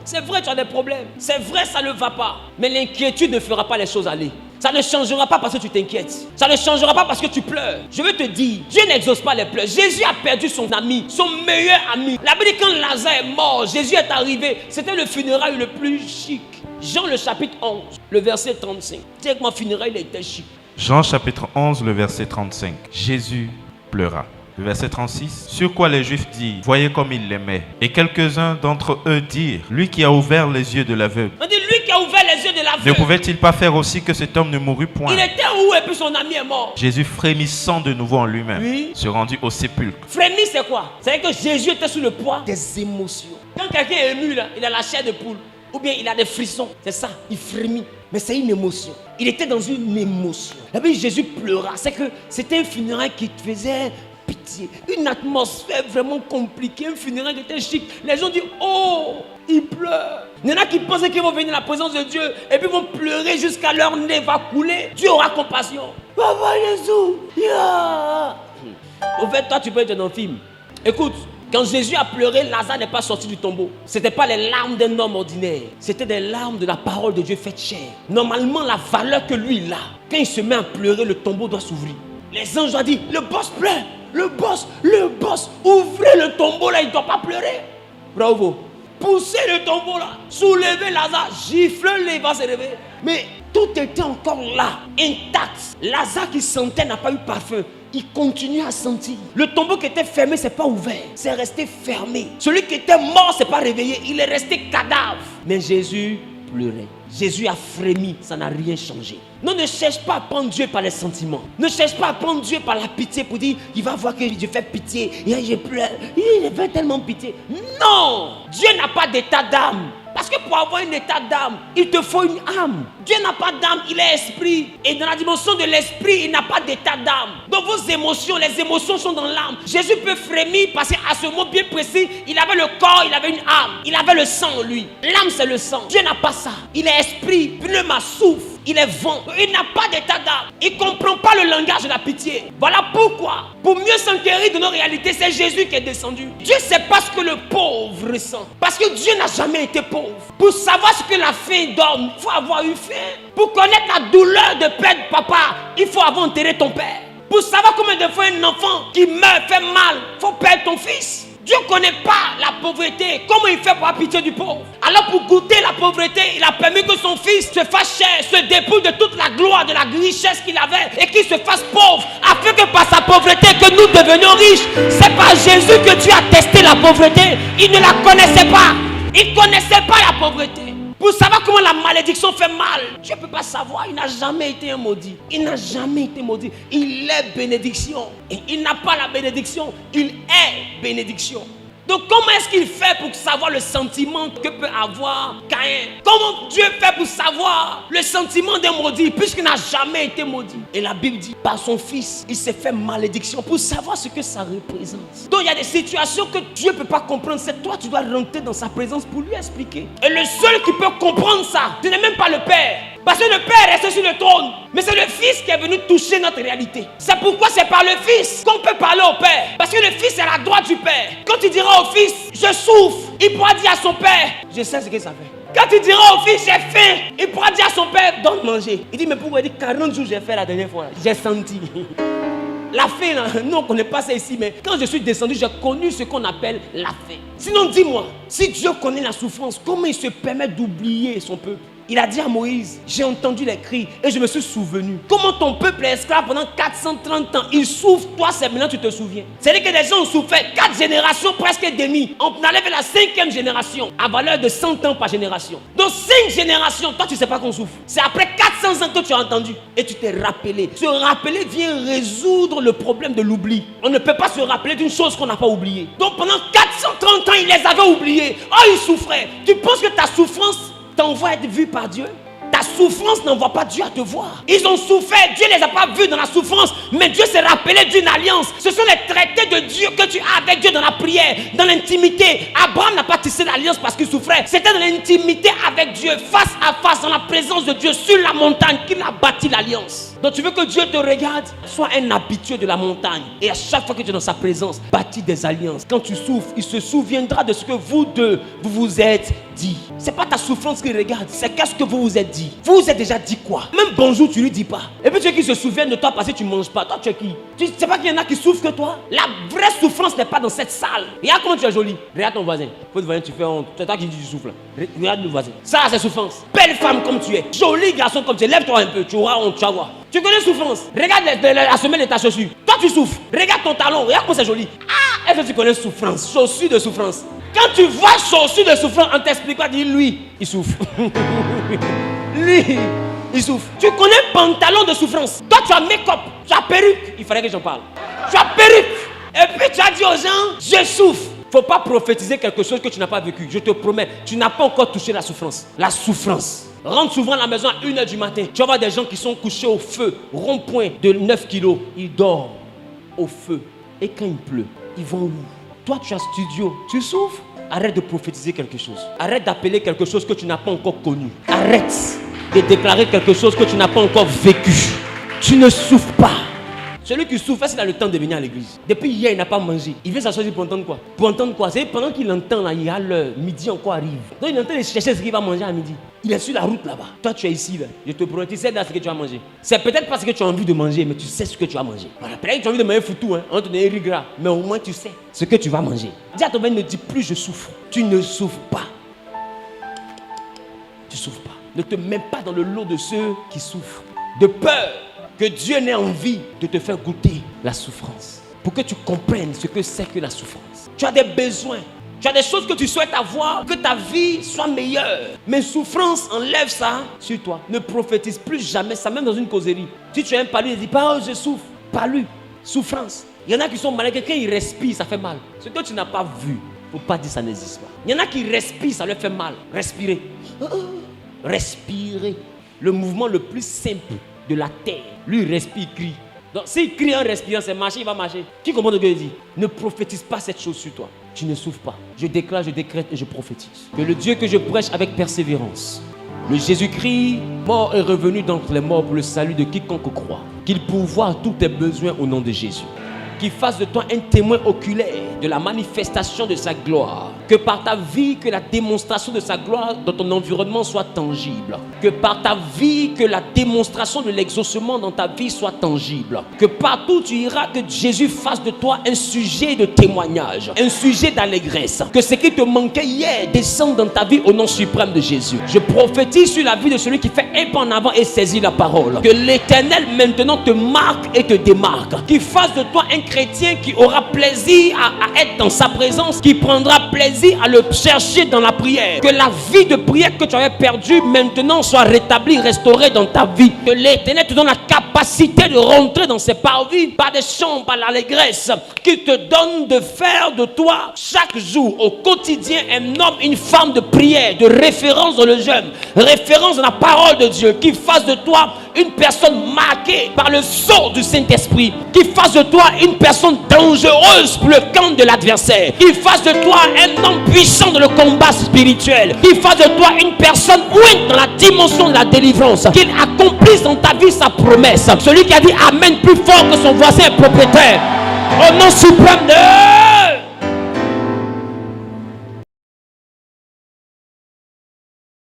C'est vrai, tu as des problèmes. C'est vrai, ça ne va pas. Mais l'inquiétude ne fera pas les choses aller. Ça ne changera pas parce que tu t'inquiètes. Ça ne changera pas parce que tu pleures. Je veux te dire, Dieu n'exauce pas les pleurs. Jésus a perdu son ami, son meilleur ami. La Bible dit quand Lazare est mort, Jésus est arrivé. C'était le funérail le plus chic. Jean le chapitre 11, le verset 35. Tu sais que mon funérail il était chic. Jean chapitre 11, le verset 35. Jésus pleura. Le verset 36. Sur quoi les Juifs dirent, voyez comme il l'aimait. Et quelques-uns d'entre eux dirent, lui qui a ouvert les yeux de l'aveugle. On dit lui qui a ouvert les yeux de l'aveugle. Ne pouvait-il pas faire aussi que cet homme ne mourût point? Il était où et puis son ami est mort. Jésus, frémissant de nouveau en lui-même, Oui. se rendit au sépulcre. Frémir c'est quoi? C'est que Jésus était sous le poids des émotions. Quand quelqu'un est ému là, il a la chair de poule. Ou bien il a des frissons. C'est ça, il frémit. Mais c'est une émotion. Il était dans une émotion. La Bible, Jésus pleura. C'est que c'était un funérail qui te faisait pitié. Une atmosphère vraiment compliquée. Un funérail qui était chic. Les gens disent, oh, il pleure. Il y en a qui pensaient qu'ils vont venir à la présence de Dieu et puis vont pleurer jusqu'à leur nez va couler. Dieu aura compassion. Papa Jésus, yeah. Au fait, toi, tu peux être dans un film. Écoute. Quand Jésus a pleuré, Lazare n'est pas sorti du tombeau. Ce n'était pas les larmes d'un homme ordinaire. C'était des larmes de la parole de Dieu faite chair. Normalement, la valeur que lui il a, quand il se met à pleurer, le tombeau doit s'ouvrir. Les anges ont dit, le boss pleure, le boss, ouvrez le tombeau là, il ne doit pas pleurer. Bravo. Poussez le tombeau là, soulevez Lazare, giflez-le, il va se réveiller. Mais tout était encore là, intact. Lazare qui sentait n'a pas eu parfum. Il continue à sentir. Le tombeau qui était fermé, c'est pas ouvert. C'est resté fermé. Celui qui était mort, c'est pas réveillé. Il est resté cadavre. Mais Jésus pleurait. Jésus a frémi. Ça n'a rien changé. Non, ne cherche pas à prendre Dieu par les sentiments. Ne cherche pas à prendre Dieu par la pitié pour dire, il va voir que je fais pitié. Et je pleure. Il fait tellement pitié. Non! Dieu n'a pas d'état d'âme. Parce que pour avoir un état d'âme, il te faut une âme. Dieu n'a pas d'âme, il est esprit. Et dans la dimension de l'esprit, il n'a pas d'état d'âme. Donc vos émotions, les émotions sont dans l'âme. Jésus peut frémir parce qu'à ce moment bien précis, il avait le corps, il avait une âme. Il avait le sang en lui. L'âme, c'est le sang. Dieu n'a pas ça. Il est esprit, pneuma, souffle. Il est vent. Il n'a pas d'état d'âme. Il ne comprend pas le langage de la pitié. Voilà pourquoi, pour mieux s'enquérir de nos réalités, c'est Jésus qui est descendu. Dieu sait pas ce que le pauvre ressent. Parce que Dieu n'a jamais été pauvre. Pour savoir ce que la faim donne, il faut avoir eu faim. Pour connaître la douleur de perdre papa, il faut avoir enterré ton père. Pour savoir combien de fois un enfant qui meurt fait mal, il faut perdre ton fils. Dieu ne connaît pas la pauvreté. Comment il fait pour avoir pitié du pauvre? Alors pour goûter la pauvreté, il a permis que son fils se fasse cher, se dépouille de toute la gloire, de la richesse qu'il avait et qu'il se fasse pauvre, afin que par sa pauvreté que nous devenions riches. C'est par Jésus que Dieu a testé la pauvreté. Il ne la connaissait pas. Il ne connaissait pas la pauvreté. Pour savoir comment la malédiction fait mal, tu ne peux pas savoir. Il n'a jamais été un maudit. Il n'a jamais été maudit. Il est bénédiction. Et il n'a pas la bénédiction. Il est bénédiction. Donc comment est-ce qu'il fait pour savoir le sentiment que peut avoir Caïn? Comment Dieu fait pour savoir le sentiment d'un maudit puisqu'il n'a jamais été maudit? Et la Bible dit, par son fils, il s'est fait malédiction pour savoir ce que ça représente. Donc il y a des situations que Dieu ne peut pas comprendre. C'est toi, tu dois rentrer dans sa présence pour lui expliquer. Et le seul qui peut comprendre ça, ce n'est même pas le Père. Parce que le Père est resté sur le trône. Mais c'est le Fils qui est venu toucher notre réalité. C'est pourquoi c'est par le Fils qu'on peut parler au Père. Parce que le Fils est à la droite du Père. Quand tu diras au Fils, je souffre, il pourra dire à son Père, je sais ce que ça fait. Quand tu diras au Fils, j'ai faim, il pourra dire à son Père, donne manger. Il dit, mais pourquoi? Il dit, 40 jours j'ai fait la dernière fois. J'ai senti. La faim, là, nous on ne connaît pas ça ici, mais quand je suis descendu, j'ai connu ce qu'on appelle la faim. Sinon, dis-moi, si Dieu connaît la souffrance, comment il se permet d'oublier son peuple? Il a dit à Moïse, j'ai entendu les cris et je me suis souvenu. Comment ton peuple est esclave pendant 430 ans? Il souffre, toi c'est maintenant tu te souviens. C'est-à-dire que les gens ont souffert 4 générations presque demi. On allait vers la 5e génération, à valeur de 100 ans par génération. Donc 5 générations, toi tu ne sais pas qu'on souffre. C'est après 400 ans que tu as entendu et tu t'es rappelé. Se rappeler vient résoudre le problème de l'oubli. On ne peut pas se rappeler d'une chose qu'on n'a pas oubliée. Donc pendant 430 ans, il les avait oubliés. Oh, ils souffraient. Tu penses que ta souffrance t'envoie être vu par Dieu? Ta souffrance n'envoie pas Dieu à te voir. Ils ont souffert, Dieu ne les a pas vus dans la souffrance, mais Dieu s'est rappelé d'une alliance. Ce sont les traités de Dieu que tu as avec Dieu dans la prière, dans l'intimité. Abraham n'a pas tissé l'alliance parce qu'il souffrait. C'était dans l'intimité avec Dieu, face à face, dans la présence de Dieu, sur la montagne, qu'il a bâti l'alliance. Donc tu veux que Dieu te regarde? Sois un habitué de la montagne. Et à chaque fois que tu es dans sa présence, bâtis des alliances. Quand tu souffres, il se souviendra de ce que vous deux, vous vous êtes dit. C'est pas ta souffrance qu'il regarde, c'est qu'est-ce que vous vous êtes dit. Vous vous êtes déjà dit quoi? Même bonjour, tu lui dis pas. Et puis tu es qui se souviennent de toi parce que tu manges pas. Toi, tu es qui? Tu sais pas qu'il y en a qui souffrent que toi? La vraie souffrance n'est pas dans cette salle. Regarde comment tu es jolie. Regarde ton voisin. Votre voisin, tu fais honte. C'est toi qui dis tu souffles. Regarde le voisin. Ça, c'est souffrance. Belle femme comme tu es. Joli garçon comme tu es. Lève-toi un peu. Tu auras honte, tu vas voir. Tu connais souffrance. Regarde la semelle de ta chaussure. Toi, tu souffres. Regarde ton talon. Regarde comment c'est joli. Ah, est-ce que tu connais souffrance? Chaussure de souffrance. Quand tu vois chaussure de souffrance, on t'explique pas. Dis lui, il souffre. Lui, il souffre. Tu connais pantalon de souffrance. Toi, tu as make-up. Tu as perruque. Il fallait que j'en parle. Tu as perruque. Et puis tu as dit aux gens, je souffre. Faut pas prophétiser quelque chose que tu n'as pas vécu. Je te promets, tu n'as pas encore touché la souffrance. La souffrance. Rentre souvent à la maison à 1h du matin. Tu vas voir des gens qui sont couchés au feu, rond-point de 9 kilos. Ils dorment au feu. Et quand il pleut, ils vont où? Toi, tu as studio. Tu souffres? Arrête de prophétiser quelque chose. Arrête d'appeler quelque chose que tu n'as pas encore connu. Arrête de déclarer quelque chose que tu n'as pas encore vécu. Tu ne souffres pas. Celui qui souffre, c'est dans le temps de venir à l'église. Depuis hier, il n'a pas mangé. Il vient s'asseoir pour entendre quoi? Pour entendre quoi? C'est pendant qu'il entend là, il y a l'heure, midi encore arrive. Donc il est en train de chercher ce qu'il va manger à midi. Il est sur la route là-bas. Toi, tu es ici là. Je te promets, tu sais ce que tu vas manger. C'est peut-être parce que tu as envie de manger, mais tu sais ce que tu vas manger. Voilà, peut-être que tu as envie de manger foutu, hein. On te donne riz gras, mais au moins tu sais ce que tu vas manger. Dis à ton mari, ne dis plus je souffre. Tu ne souffres pas. Tu souffres pas. Ne te mets pas dans le lot de ceux qui souffrent. De peur que Dieu n'ait envie de te faire goûter la souffrance. Pour que tu comprennes ce que c'est que la souffrance. Tu as des besoins. Tu as des choses que tu souhaites avoir, que ta vie soit meilleure. Mais souffrance, enlève ça sur toi. Ne prophétise plus jamais ça, même dans une causerie. Si tu as un palu, ne dis pas, oh je souffre. Palu, souffrance. Il y en a qui sont malades, quelqu'un il respire, ça fait mal. Ce que tu n'as pas vu, il ne faut pas dire que ça n'existe pas. Il y en a qui respirent, ça leur fait mal. Respirer. Respirer. Le mouvement le plus simple de la terre. Lui, il respire, il crie. Donc, s'il crie en respirant, c'est marcher, il va marcher. Qui comprend ce que je dis? Ne prophétise pas cette chose sur toi. Tu ne souffres pas. Je déclare, je décrète et je prophétise. Que le Dieu que je prêche avec persévérance, le Jésus-Christ, mort et revenu d'entre les morts pour le salut de quiconque croit, qu'il pourvoie tous tes besoins au nom de Jésus. Qu'il fasse de toi un témoin oculaire de la manifestation de sa gloire. Que par ta vie, que la démonstration de sa gloire dans ton environnement soit tangible. Que par ta vie, que la démonstration de l'exaucement dans ta vie soit tangible. Que partout où tu iras, que Jésus fasse de toi un sujet de témoignage, un sujet d'allégresse. Que ce qui te manquait hier descende dans ta vie au nom suprême de Jésus. Je prophétise sur la vie de celui qui fait un pas en avant et saisit la parole. Que l'Éternel maintenant te marque et te démarque. Qu'il fasse de toi un chrétien qui aura plaisir à être dans sa présence, qui prendra plaisir à le chercher dans la prière. Que la vie de prière que tu avais perdue maintenant soit rétablie, restaurée dans ta vie. Que l'Éternel te donne la capacité de rentrer dans ses parvis par des chants, par l'allégresse, qui te donne de faire de toi chaque jour, au quotidien, un homme, une femme de prière, de référence dans le jeûne, référence dans la parole de Dieu, qui fasse de toi une personne marquée par le sceau du Saint-Esprit, qui fasse de toi une personne dangereuse pour le camp de l'adversaire, qui fasse de toi un homme puissant dans le combat spirituel, qui fasse de toi une personne ouïe dans la dimension de la délivrance, qu'il accomplisse dans ta vie sa promesse. Celui qui a dit Amen plus fort que son voisin est propriétaire, au nom suprême de